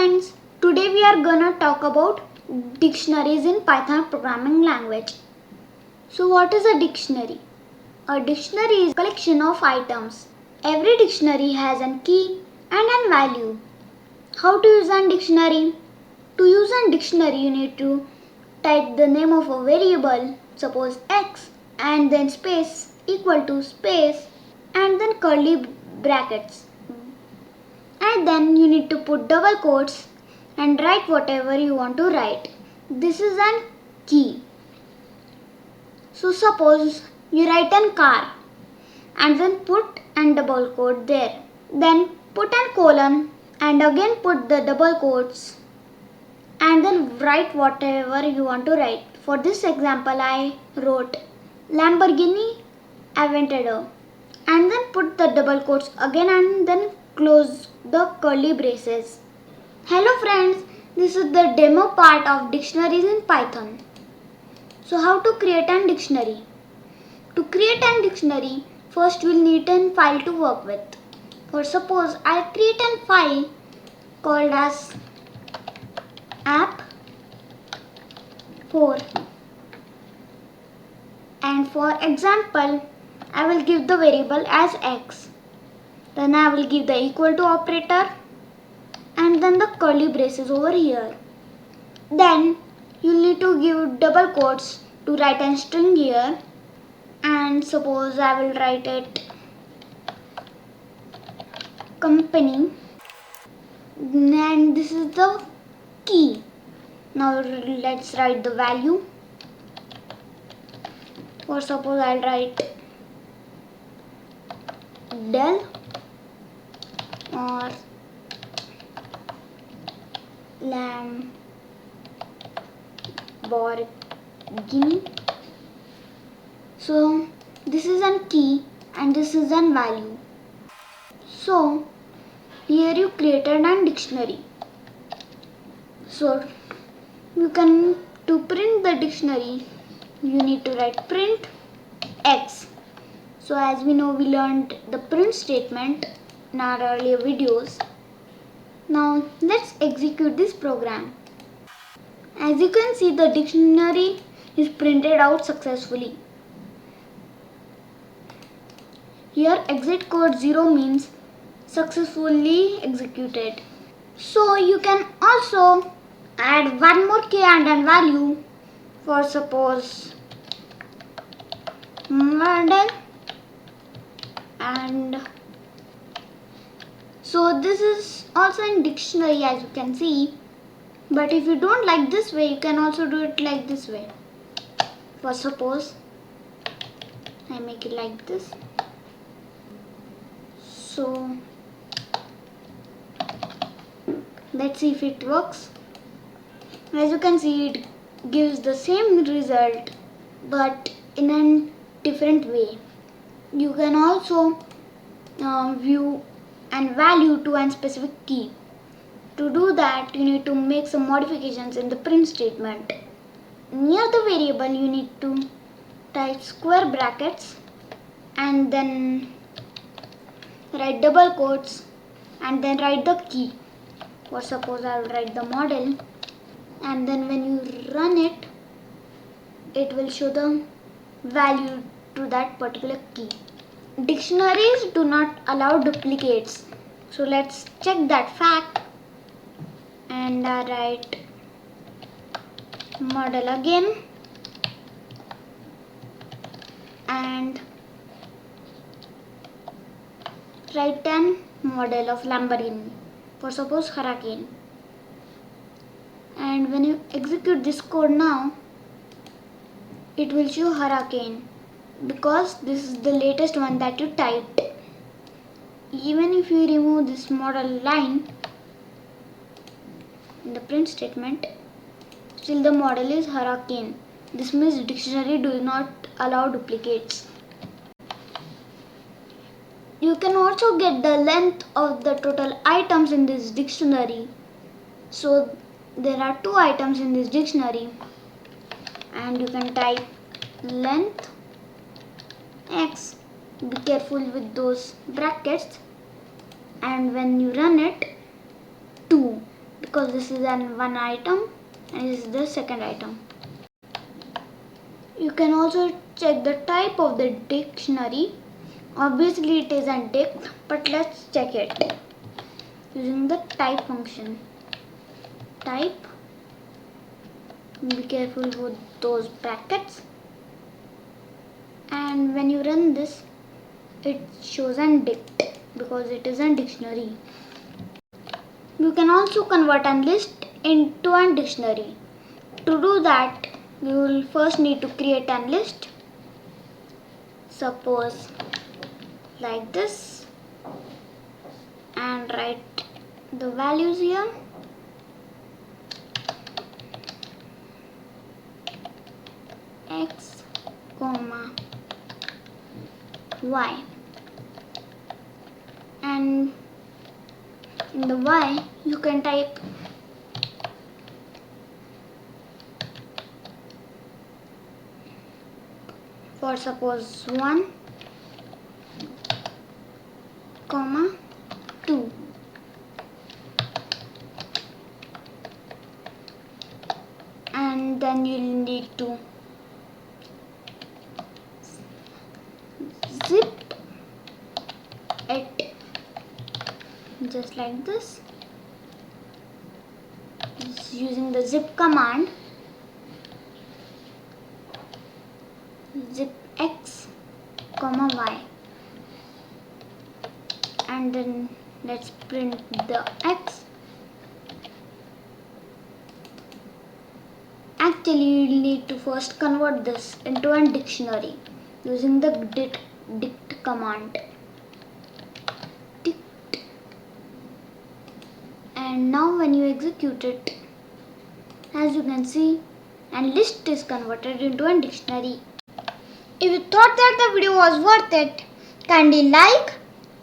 friends, today we are gonna talk about dictionaries in Python programming language. So what is a dictionary? A dictionary is a collection of items. Every dictionary has a key and a value. How to use a dictionary? To use a dictionary you need to type the name of a variable, suppose x, and then space equal to space and then curly brackets. And then you need to put double quotes and write whatever you want to write. This is an key. So suppose you write an car and then put and double quote there. Then put an colon and again put the double quotes and then write whatever you want to write. For this example I wrote Lamborghini Aventador and then put the double quotes again and then close the curly braces. Hello friends, this is the demo part of dictionaries in Python. So how to create a dictionary? To create a dictionary, first we'll need a file to work with. For suppose I create a file called as app4 and for example I will give the variable as x. Then I will give the equal to operator and then the curly braces over here. Then you need to give double quotes to write a string here, and suppose I will write it company and this is the key. Now let's write the value. For suppose I'll write Dell or Lamborghini. So this is a key and this is a value. So here you created a dictionary. So you can, to print the dictionary, you need to write print x. So as we know, we learned the print statement in our earlier videos. Now let's execute this program. As you can see, the dictionary is printed out successfully. Here exit code 0 means successfully executed. So you can also add one more key and a value. For suppose model, and so this is also in dictionary as you can see, but if you don't like this way you can also do it like this way. For suppose I make it like this. So let's see if it works. As you can see, it gives the same result but in a different way. You can also view and value to a specific key. To do that, you need to make some modifications in the print statement. Near the variable, you need to type square brackets and then write double quotes and then write the key. For suppose I will write the model, and then when you run it, it will show the value to that particular key. Dictionaries do not allow duplicates. So let's check that fact, and I write model again and write an model of Lamborghini. For suppose Hurricane. And when you execute this code now, it will show Hurricane because this is the latest one that you typed. Even if you remove this model line in the print statement, still the model is Hurricane. This means dictionary do not allow duplicates. You can also get the length of the total items in this dictionary. So there are 2 items in this dictionary and you can type length x. Be careful with those brackets, and when you run it 2 because this is one item and this is the second item. You can also check the type of the dictionary. Obviously it is a dict, but let's check it using the type function. Type, be careful with those brackets, and when you run this it shows an dict because it is a dictionary. You can also convert a list into a dictionary. To do that, you will first need to create a list. Suppose like this, and write the values here. X, comma, Y, and in the Y you can type for suppose 1, comma 2, and then you'll need to zip it just like this. Just using the zip command, zip X, comma Y, and then let's print the X. Actually, you'll need to first convert this into a dictionary using the dict command. Dict. And now when you execute it, as you can see, a list is converted into a dictionary. If you thought that the video was worth it, kindly like,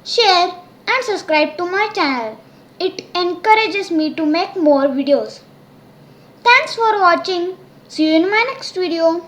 share and subscribe to my channel. It encourages me to make more videos. Thanks for watching. See you in my next video.